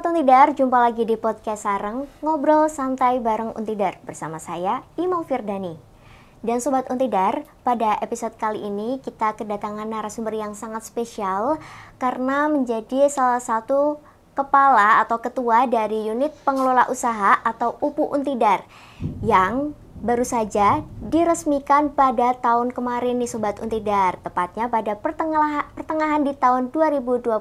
Sobat Untidar, jumpa lagi di podcast Sareng, ngobrol santai bareng Untidar bersama saya, Imau Firdani. Dan Sobat Untidar, pada episode kali ini kita kedatangan narasumber yang sangat spesial karena menjadi salah satu kepala atau ketua dari unit pengelola usaha atau UPU Untidar yang baru saja diresmikan pada tahun kemarin nih Sobat Untidar, tepatnya pada pertengahan di tahun 2024,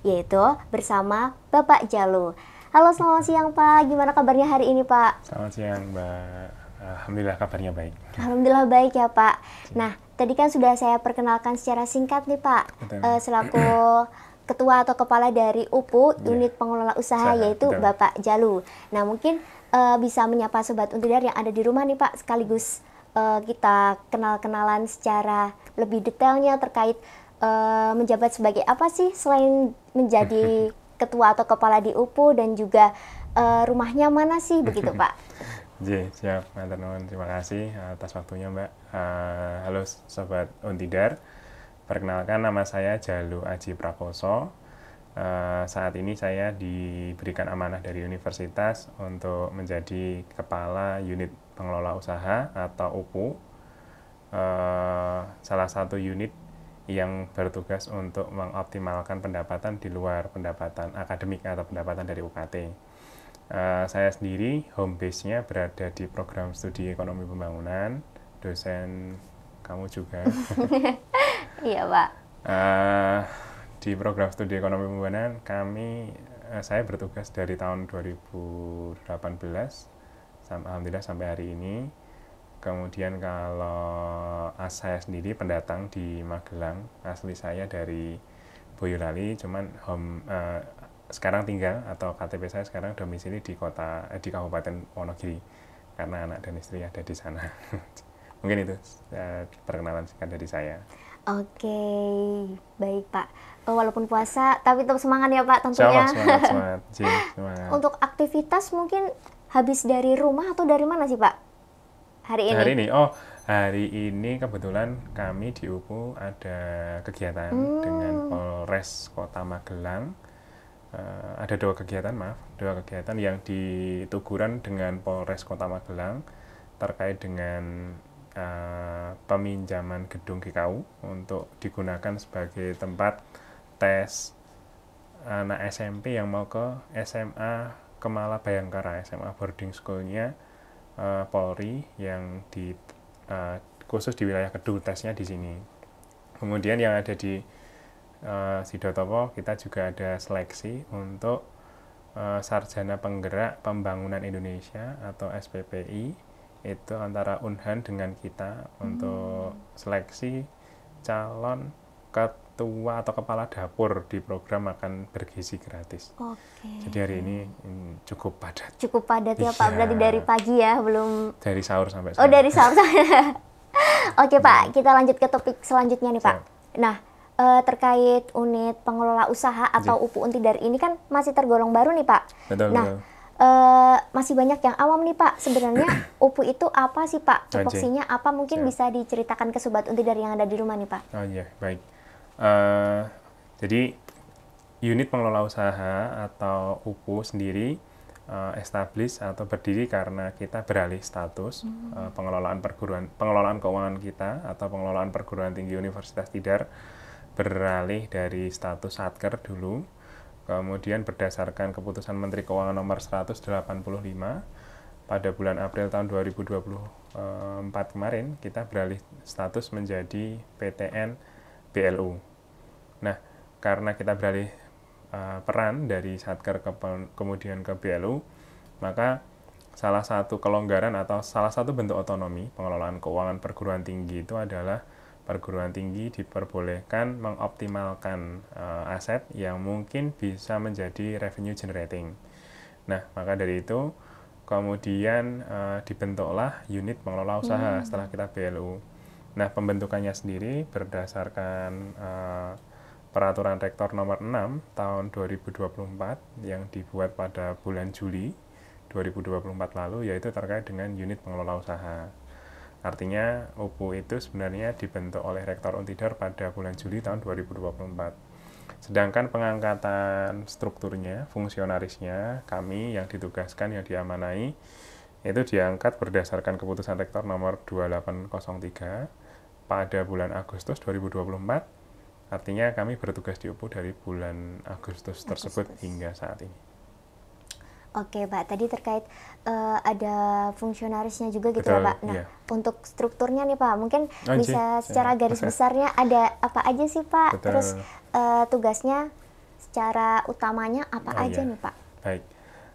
yaitu bersama Bapak Jalu. Halo, selamat siang Pak, gimana kabarnya hari ini Pak? Selamat siang Mbak, Alhamdulillah kabarnya baik. Alhamdulillah baik ya Pak. Nah, tadi kan sudah saya perkenalkan secara singkat nih Pak, selaku ketua atau kepala dari UPU, unit pengelola usaha, yaitu betul. Bapak Jalu. Nah, mungkin bisa menyapa Sobat Untidar yang ada di rumah nih Pak, sekaligus kita kenal-kenalan secara lebih detailnya terkait menjabat sebagai apa sih selain menjadi ketua atau kepala di UPU, dan juga rumahnya mana sih, begitu Pak? Siap, terima kasih atas waktunya Mbak. Halo Sobat Untidar, perkenalkan nama saya Jalu Aji Prakoso. Saat ini saya diberikan amanah dari universitas untuk menjadi kepala unit pengelola usaha atau UPU, salah satu unit yang bertugas untuk mengoptimalkan pendapatan di luar pendapatan akademik atau pendapatan dari UKT. Saya sendiri home base-nya berada di program studi ekonomi pembangunan, dosen kamu juga. Iya Pak. Di program studi ekonomi pembangunan saya bertugas dari tahun 2018 alhamdulillah sampai hari ini. Kemudian kalau saya sendiri pendatang di Magelang, asli saya dari Boyolali, cuman sekarang tinggal atau KTP saya sekarang domisili di Kabupaten Wonogiri karena anak dan istri ada di sana. Mungkin itu perkenalan singkat dari saya. Oke, baik Pak. Walaupun puasa, tapi tetap semangat ya Pak tentunya. Semangat. Untuk aktivitas mungkin habis dari rumah atau dari mana sih Pak hari ini? Hari ini kebetulan kami di UPU ada kegiatan dengan Polres Kota Magelang. Ada dua kegiatan yang dituguran dengan Polres Kota Magelang terkait dengan peminjaman gedung GKU untuk digunakan sebagai tempat tes anak SMP yang mau ke SMA Kemala Bayangkara, SMA boarding school-nya Polri yang khusus di wilayah Kedung, tesnya di sini. Kemudian yang ada di Sidotopo, kita juga ada seleksi untuk Sarjana Penggerak Pembangunan Indonesia atau SPPI, itu antara Unhan dengan kita untuk seleksi calon ketua atau kepala dapur di program makan bergizi gratis. Oke. Jadi hari ini cukup padat. Cukup padat ya Pak, berarti dari pagi ya, belum? Dari sahur sampai Oh, dari sahur. Oke Pak, kita lanjut ke topik selanjutnya nih Pak. Nah, terkait unit pengelola usaha atau UPU Untidar ini kan masih tergolong baru nih Pak. Betul. Masih banyak yang awam nih Pak, sebenarnya UPU itu apa sih Pak? Tupoksinya apa? Mungkin bisa diceritakan ke Sobat Untidar yang ada di rumah nih Pak. Oh iya, baik. Jadi unit pengelola usaha atau UPU sendiri establish atau berdiri karena kita beralih status pengelolaan keuangan kita atau pengelolaan perguruan tinggi Universitas Tidar beralih dari status Satker dulu. Kemudian berdasarkan keputusan Menteri Keuangan nomor 185 pada bulan April tahun 2024 kemarin, kita beralih status menjadi PTN BLU. Nah, karena kita beralih peran dari Satker kemudian ke BLU, maka salah satu kelonggaran atau salah satu bentuk otonomi pengelolaan keuangan perguruan tinggi itu adalah perguruan tinggi diperbolehkan mengoptimalkan aset yang mungkin bisa menjadi revenue generating. Nah, maka dari itu kemudian dibentuklah unit pengelola usaha setelah kita BLU. Nah, pembentukannya sendiri berdasarkan Peraturan Rektor nomor 6 tahun 2024 yang dibuat pada bulan Juli 2024 lalu, yaitu terkait dengan unit pengelola usaha. Artinya UPU itu sebenarnya dibentuk oleh Rektor Untidar pada bulan Juli tahun 2024. Sedangkan pengangkatan strukturnya, fungsionarisnya, kami yang ditugaskan, yang diamanai, itu diangkat berdasarkan keputusan Rektor nomor 2803 pada bulan Agustus 2024. Artinya kami bertugas di UPU dari bulan Agustus tersebut hingga saat ini. Oke Pak, tadi terkait ada fungsionarisnya juga gitu Betul, ya Pak. Nah, iya. Untuk strukturnya nih Pak, mungkin bisa secara garis besarnya ada apa aja sih Pak? Betul. Terus tugasnya secara utamanya apa aja iya. nih Pak? Baik,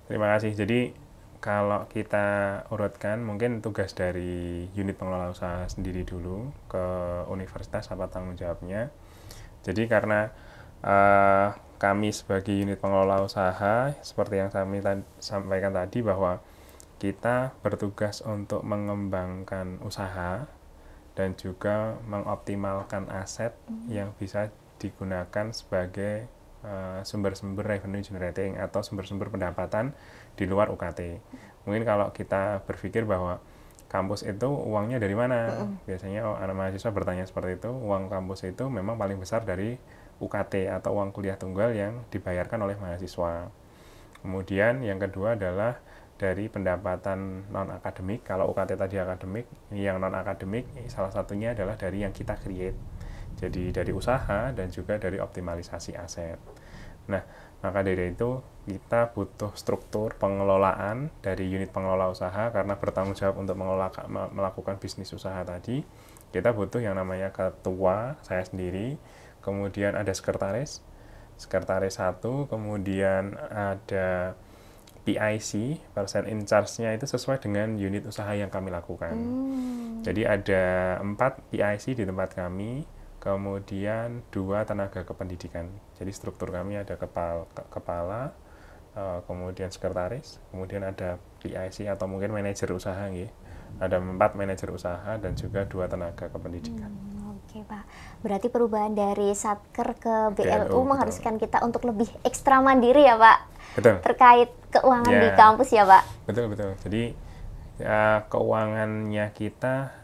terima kasih. Jadi kalau kita urutkan, mungkin tugas dari unit pengelola usaha sendiri dulu ke universitas apa tanggung jawabnya. Jadi karena kami sebagai unit pengelola usaha, seperti yang kami sampaikan tadi, bahwa kita bertugas untuk mengembangkan usaha dan juga mengoptimalkan aset yang bisa digunakan sebagai sumber-sumber revenue generating atau sumber-sumber pendapatan di luar UKT. Mungkin kalau kita berpikir bahwa kampus itu uangnya dari mana? Biasanya anak mahasiswa bertanya seperti itu. Uang kampus itu memang paling besar dari UKT atau uang kuliah tunggal yang dibayarkan oleh mahasiswa. Kemudian yang kedua adalah dari pendapatan non-akademik. Kalau UKT tadi akademik, yang non-akademik salah satunya adalah dari yang kita create. Jadi dari usaha dan juga dari optimalisasi aset. Nah, maka dari itu kita butuh struktur pengelolaan dari unit pengelola usaha karena bertanggung jawab untuk melakukan bisnis usaha tadi. Kita butuh yang namanya ketua, saya sendiri, kemudian ada sekretaris 1, kemudian ada PIC, person in charge-nya itu sesuai dengan unit usaha yang kami lakukan. Jadi ada 4 PIC di tempat kami, kemudian 2 tenaga kependidikan. Jadi struktur kami ada kepala, kemudian sekretaris, kemudian ada PIC atau mungkin manajer usaha, ada 4 manajer usaha dan juga 2 tenaga kependidikan. Oke Pak, berarti perubahan dari Satker ke BLU BLU, mengharuskan kita untuk lebih ekstra mandiri ya Pak? Betul. Terkait keuangan di kampus ya Pak? Betul. Jadi keuangannya kita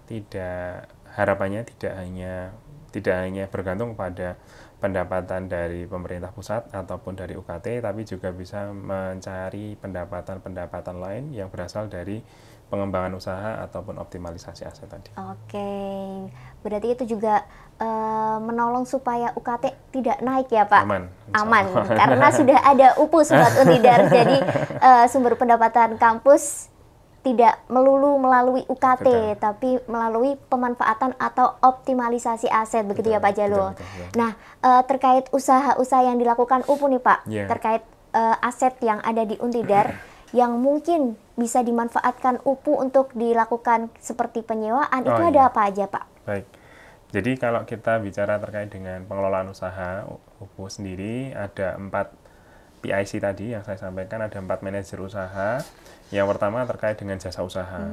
harapannya tidak hanya bergantung pada pendapatan dari pemerintah pusat ataupun dari UKT, tapi juga bisa mencari pendapatan-pendapatan lain yang berasal dari pengembangan usaha ataupun optimalisasi aset tadi. Oke, berarti itu juga menolong supaya UKT tidak naik ya Pak? Aman, karena sudah ada UPU Sobat Untidar, jadi sumber pendapatan kampus tidak melulu melalui UKT, betul, tapi melalui pemanfaatan atau optimalisasi aset, begitu ya Pak Jalul. Betul. Nah, terkait usaha-usaha yang dilakukan UPU nih Pak, terkait aset yang ada di Untidar, yang mungkin bisa dimanfaatkan UPU untuk dilakukan seperti penyewaan, itu ada apa aja Pak? Baik, jadi kalau kita bicara terkait dengan pengelolaan usaha, UPU sendiri ada 4 PIC tadi yang saya sampaikan, ada 4 manajer usaha. Yang pertama terkait dengan jasa usaha.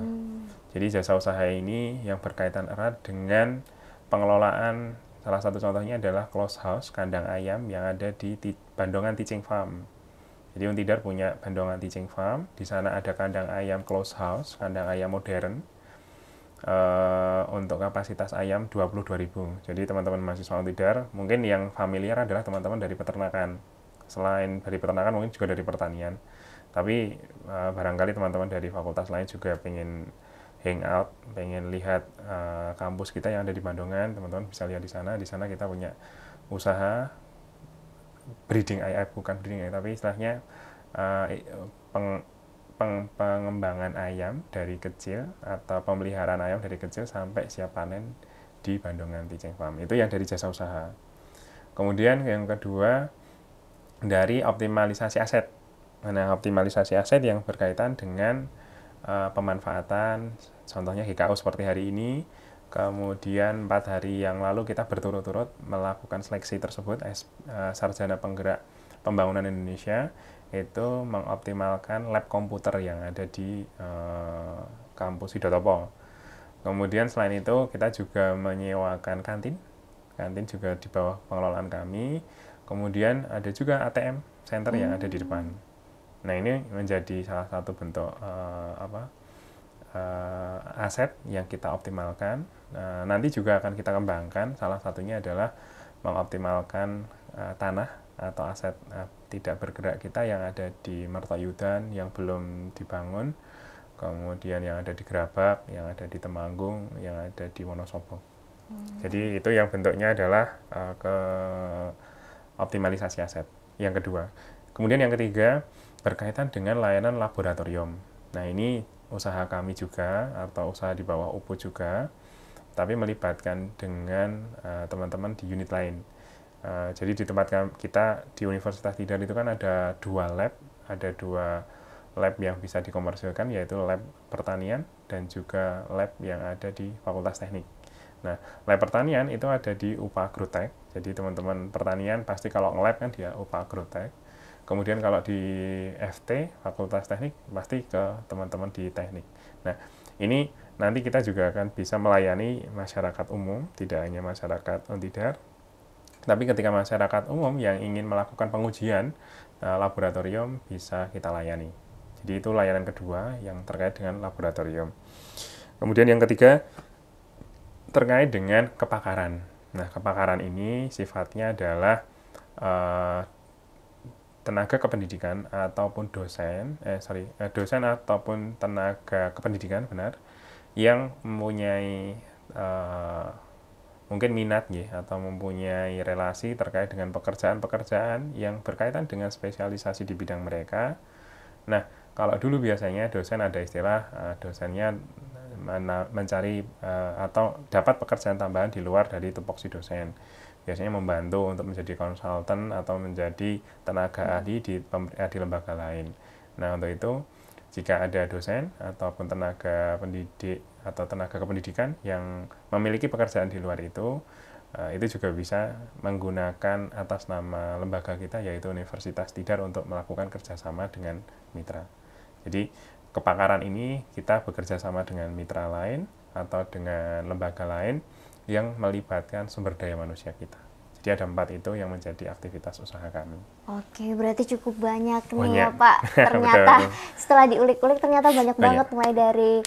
Jadi jasa usaha ini yang berkaitan erat dengan pengelolaan, salah satu contohnya adalah close house, kandang ayam yang ada di Bandongan Teaching Farm. Jadi Untidar punya Bandongan Teaching Farm, di sana ada kandang ayam close house, kandang ayam modern, untuk kapasitas ayam 22.000. Jadi teman-teman mahasiswa Untidar, mungkin yang familiar adalah teman-teman dari peternakan. Selain dari peternakan mungkin juga dari pertanian. Tapi barangkali teman-teman dari fakultas lain juga pengen hangout, pengen lihat kampus kita yang ada di Bandongan, teman-teman bisa lihat di sana. Di sana kita punya usaha breeding ayam, bukan breeding ayam, tapi istilahnya pengembangan ayam dari kecil atau pemeliharaan ayam dari kecil sampai siap panen di Bandongan Teaching Farm. Itu yang dari jasa usaha. Kemudian yang kedua dari optimalisasi aset. Nah, optimalisasi aset yang berkaitan dengan pemanfaatan, contohnya GKU seperti hari ini, kemudian 4 hari yang lalu kita berturut-turut melakukan seleksi tersebut, Sarjana Penggerak Pembangunan Indonesia, itu mengoptimalkan lab komputer yang ada di kampus Widotopo. Kemudian selain itu kita juga menyewakan kantin juga di bawah pengelolaan kami. Kemudian ada juga ATM center yang ada di depan. Nah, ini menjadi salah satu bentuk aset yang kita optimalkan. Nanti juga akan kita kembangkan. Salah satunya adalah mengoptimalkan tanah atau aset tidak bergerak kita yang ada di Mertoyudan yang belum dibangun, kemudian yang ada di Gerabak, yang ada di Temanggung, yang ada di Wonosobo. Jadi itu yang bentuknya adalah ke optimalisasi aset. Yang kedua. Kemudian yang ketiga berkaitan dengan layanan laboratorium. Nah ini usaha kami juga atau usaha di bawah UPU juga, tapi melibatkan dengan teman-teman di unit lain. Jadi di tempat kita di Universitas Tidar itu kan ada 2 lab yang bisa dikomersilkan, yaitu lab pertanian dan juga lab yang ada di Fakultas Teknik. Nah, lab pertanian itu ada di UPA Agrotek. Jadi teman-teman pertanian pasti kalau nge-lab kan dia UPA Agrotek. Kemudian kalau di FT, Fakultas Teknik, pasti ke teman-teman di teknik. Nah, ini nanti kita juga akan bisa melayani masyarakat umum, tidak hanya masyarakat Untidar, tapi ketika masyarakat umum yang ingin melakukan pengujian laboratorium bisa kita layani. Jadi itu layanan kedua yang terkait dengan laboratorium. Kemudian yang ketiga terkait dengan kepakaran. Nah, kepakaran ini sifatnya adalah tenaga kependidikan ataupun dosen ataupun tenaga kependidikan benar yang mempunyai mungkin minat atau mempunyai relasi terkait dengan pekerjaan-pekerjaan yang berkaitan dengan spesialisasi di bidang mereka. Nah, kalau dulu biasanya dosen ada istilah dosennya mencari atau dapat pekerjaan tambahan di luar dari tupoksi dosen. Biasanya membantu untuk menjadi konsultan atau menjadi tenaga ahli di lembaga lain. Nah, untuk itu jika ada dosen ataupun tenaga pendidik atau tenaga kependidikan yang memiliki pekerjaan di luar itu juga bisa menggunakan atas nama lembaga kita, yaitu Universitas Tidar, untuk melakukan kerjasama dengan mitra. Jadi kepakaran ini kita bekerja sama dengan mitra lain atau dengan lembaga lain yang melibatkan sumber daya manusia kita. Jadi ada 4 itu yang menjadi aktivitas usaha kami. Oke, berarti cukup banyak nih ya Pak. Ternyata setelah diulik-ulik ternyata banyak banget, mulai dari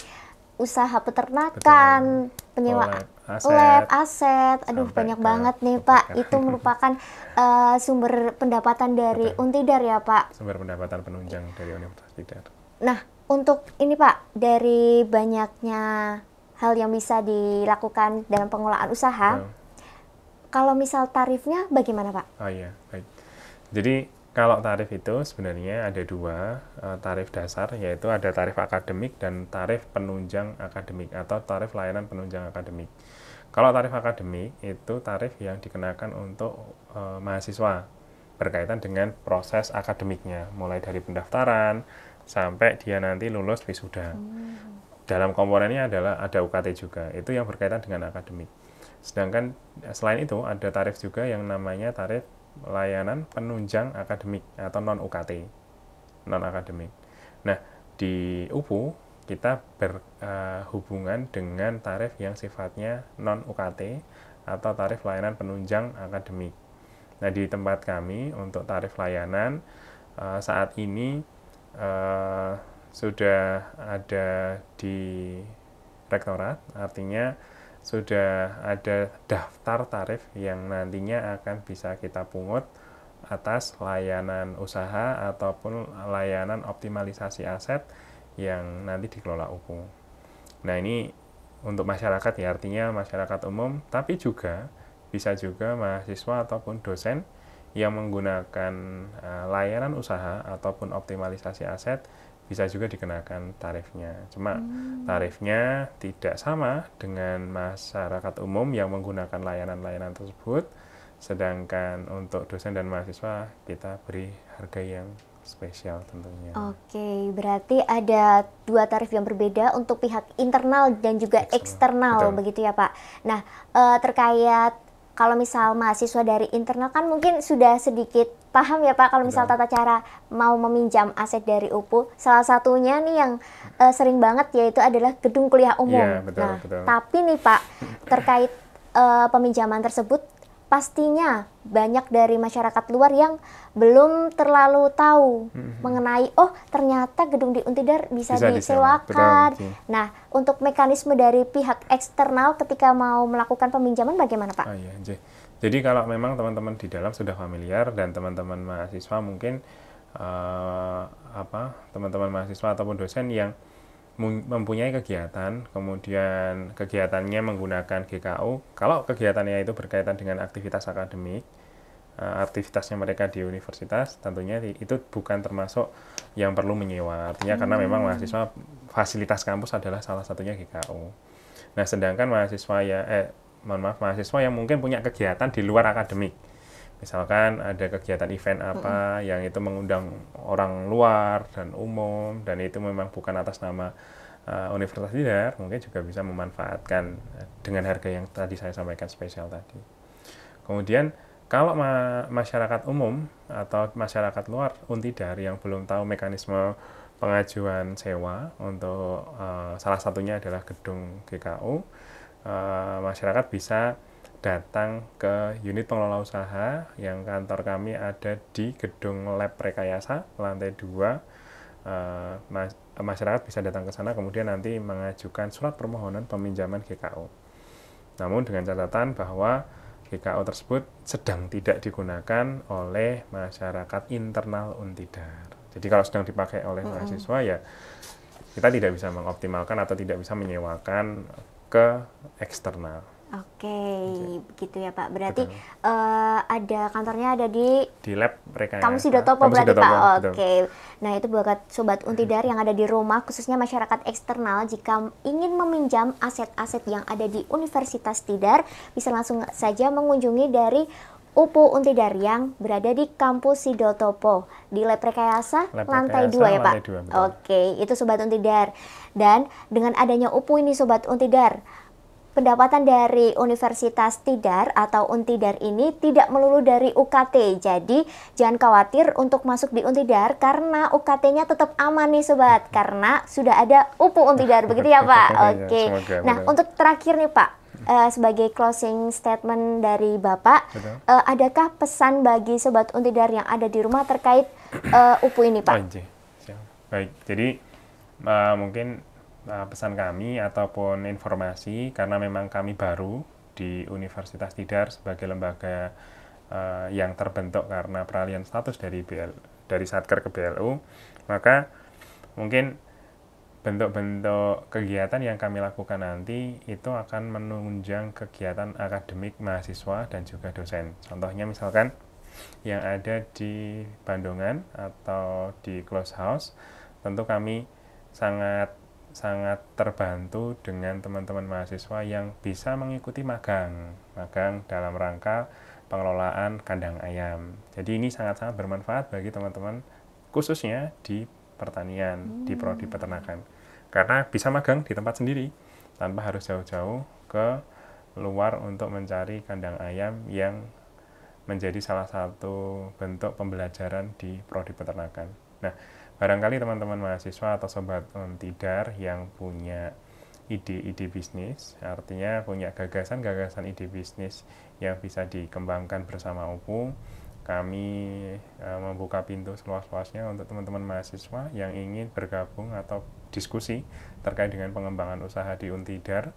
usaha peternakan, penyewaan lab, aset. Aduh, banyak banget nih Pak. Itu merupakan sumber pendapatan dari Untidar ya Pak. Sumber pendapatan penunjang dari Universitas Tidar. Nah, untuk ini Pak, dari banyaknya hal yang bisa dilakukan dalam pengelolaan usaha, kalau misal tarifnya bagaimana Pak? Oh iya, baik. Jadi kalau tarif itu sebenarnya ada 2 tarif dasar, yaitu ada tarif akademik dan tarif penunjang akademik atau tarif layanan penunjang akademik. Kalau tarif akademik itu tarif yang dikenakan untuk mahasiswa berkaitan dengan proses akademiknya, mulai dari pendaftaran sampai dia nanti lulus wisuda. Dalam komponennya adalah ada UKT juga, itu yang berkaitan dengan akademik. Sedangkan selain itu ada tarif juga yang namanya tarif layanan penunjang akademik atau non-UKT, non-akademik. Nah, di UPU kita berhubungan dengan tarif yang sifatnya non-UKT atau tarif layanan penunjang akademik. Nah, di tempat kami untuk tarif layanan saat ini sudah ada di rektorat, artinya sudah ada daftar tarif yang nantinya akan bisa kita pungut atas layanan usaha ataupun layanan optimalisasi aset yang nanti dikelola UPU. Nah, ini untuk masyarakat ya, artinya masyarakat umum, tapi juga bisa juga mahasiswa ataupun dosen yang menggunakan layanan usaha ataupun optimalisasi aset bisa juga dikenakan tarifnya. Cuma tarifnya tidak sama dengan masyarakat umum yang menggunakan layanan-layanan tersebut, sedangkan untuk dosen dan mahasiswa kita beri harga yang spesial tentunya. Oke, berarti ada 2 tarif yang berbeda untuk pihak internal dan juga eksternal, begitu ya Pak. Nah, terkait kalau misal mahasiswa dari internal kan mungkin sudah sedikit paham ya Pak, kalau misal tata cara mau meminjam aset dari UPU, salah satunya nih yang sering banget yaitu adalah gedung kuliah umum. Ya, betul. Tapi nih Pak, terkait peminjaman tersebut, pastinya banyak dari masyarakat luar yang belum terlalu tahu mengenai, oh ternyata gedung di Untidar bisa disewakan. Nah, untuk mekanisme dari pihak eksternal ketika mau melakukan peminjaman bagaimana Pak? Iya. Jadi kalau memang teman-teman di dalam sudah familiar dan teman-teman mahasiswa mungkin teman-teman mahasiswa ataupun dosen yang mempunyai kegiatan, kemudian kegiatannya menggunakan GKU, kalau kegiatannya itu berkaitan dengan aktivitas akademik, aktivitasnya mereka di universitas, tentunya itu bukan termasuk yang perlu menyewa. Artinya karena memang mahasiswa, fasilitas kampus adalah salah satunya GKU. Nah, sedangkan mahasiswa mahasiswa yang mungkin punya kegiatan di luar akademik, misalkan ada kegiatan event apa yang itu mengundang orang luar dan umum, dan itu memang bukan atas nama Universitas Tidar, mungkin juga bisa memanfaatkan dengan harga yang tadi saya sampaikan spesial tadi. Kemudian kalau masyarakat umum atau masyarakat luar Untidar yang belum tahu mekanisme pengajuan sewa untuk salah satunya adalah gedung GKU, masyarakat bisa datang ke unit pengelola usaha yang kantor kami ada di gedung Lab Rekayasa lantai 2. Masyarakat bisa datang ke sana kemudian nanti mengajukan surat permohonan peminjaman GKU. Namun dengan catatan bahwa GKU tersebut sedang tidak digunakan oleh masyarakat internal Untidar. Jadi kalau sedang dipakai oleh mahasiswa, ya kita tidak bisa mengoptimalkan atau tidak bisa menyewakan ke eksternal. Oke, begitu ya Pak. Berarti ada kantornya ada di Lab Rekayasa. Kamu Sidotopo berarti Pak. Betul. Oke. Nah, itu buat Sobat Untidar yang ada di rumah, khususnya masyarakat eksternal, jika ingin meminjam aset-aset yang ada di Universitas Tidar, bisa langsung saja mengunjungi dari UPU Untidar yang berada di kampus Sidotopo di Lab Rekayasa lantai 2 ya Pak. Oke, itu Sobat Untidar. Dan dengan adanya UPU ini Sobat Untidar, pendapatan dari Universitas Tidar atau Untidar ini tidak melulu dari UKT. Jadi jangan khawatir untuk masuk di Untidar karena UKT-nya tetap aman nih Sobat, karena sudah ada UPU Untidar. Begitu ya Pak? Oke. Nah, untuk terakhir nih Pak, sebagai closing statement dari Bapak, adakah pesan bagi Sobat Untidar yang ada di rumah terkait UPU ini Pak? Baik, jadi mungkin pesan kami ataupun informasi, karena memang kami baru di Universitas Tidar sebagai lembaga yang terbentuk karena peralihan status dari Satker ke BLU, maka mungkin bentuk-bentuk kegiatan yang kami lakukan nanti itu akan menunjang kegiatan akademik mahasiswa dan juga dosen. Contohnya misalkan yang ada di Bandungan atau di Close House, tentu kami sangat terbantu dengan teman-teman mahasiswa yang bisa mengikuti magang dalam rangka pengelolaan kandang ayam. Jadi ini sangat-sangat bermanfaat bagi teman-teman khususnya di pertanian, di prodi peternakan, karena bisa magang di tempat sendiri tanpa harus jauh-jauh ke luar untuk mencari kandang ayam yang menjadi salah satu bentuk pembelajaran di prodi peternakan. Nah, barangkali teman-teman mahasiswa atau Sobat Untidar yang punya ide-ide bisnis, artinya punya gagasan-gagasan ide bisnis yang bisa dikembangkan bersama UPU, kami membuka pintu seluas-luasnya untuk teman-teman mahasiswa yang ingin bergabung atau diskusi terkait dengan pengembangan usaha di Untidar.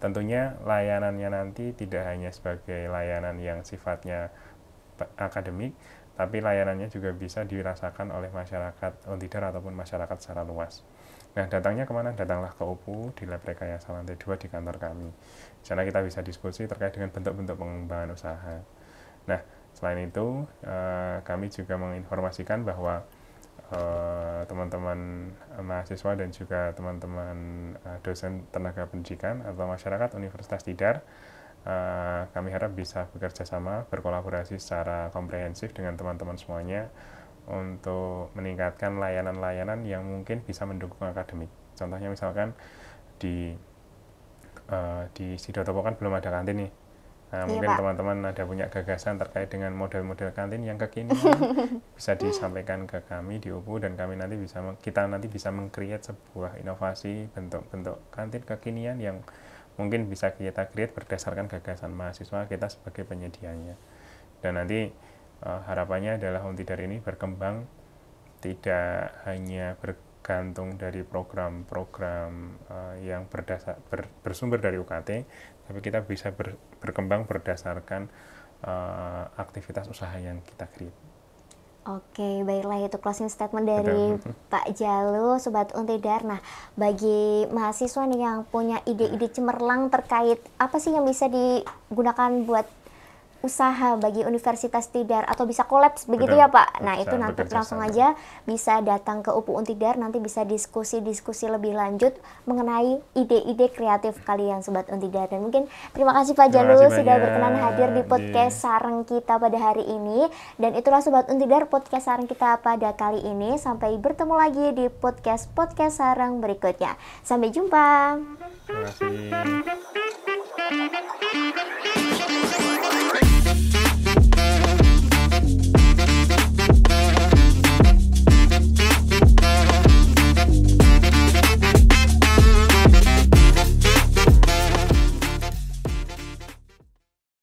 Tentunya layanannya nanti tidak hanya sebagai layanan yang sifatnya akademik, tapi layanannya juga bisa dirasakan oleh masyarakat Untidar ataupun masyarakat secara luas. Nah, datangnya kemana? Datanglah ke UPU di Lab Rekayasa lantai 2 di kantor kami. Di sana kita bisa diskusi terkait dengan bentuk-bentuk pengembangan usaha. Nah, selain itu, kami juga menginformasikan bahwa teman-teman mahasiswa dan juga teman-teman dosen tenaga pendidikan atau masyarakat Universitas Tidar, kami harap bisa bekerja sama, berkolaborasi secara komprehensif dengan teman-teman semuanya untuk meningkatkan layanan-layanan yang mungkin bisa mendukung akademik. Contohnya misalkan di Sidotopo kan belum ada kantin nih. Nah, iya, mungkin teman-teman ada punya gagasan terkait dengan model-model kantin yang kekinian, bisa disampaikan ke kami di UPU, dan kami nanti kita bisa meng-create sebuah inovasi bentuk-bentuk kantin kekinian yang mungkin bisa kita create berdasarkan gagasan mahasiswa kita sebagai penyedianya. Dan nanti harapannya adalah Untidar ini berkembang tidak hanya bergantung dari program-program yang bersumber dari UKT, tapi kita bisa berkembang berdasarkan aktivitas usaha yang kita create. Oke, baiklah itu closing statement dari Pak Jalu, Sobat Untidar. Nah, bagi mahasiswa nih yang punya ide-ide cemerlang terkait apa sih yang bisa digunakan buat usaha bagi Universitas Tidar atau bisa kolaps begitu ya Pak. Nah, itu nanti langsung aja bisa datang ke UPU Untidar, nanti bisa diskusi-diskusi lebih lanjut mengenai ide-ide kreatif kalian Sobat Untidar. Dan mungkin terima kasih Pak Jalu sudah berkenan hadir di podcast Sareng kita pada hari ini. Dan itulah Sobat Untidar podcast Sareng kita pada kali ini. Sampai bertemu lagi di podcast Sareng berikutnya. Sampai jumpa. Terima kasih.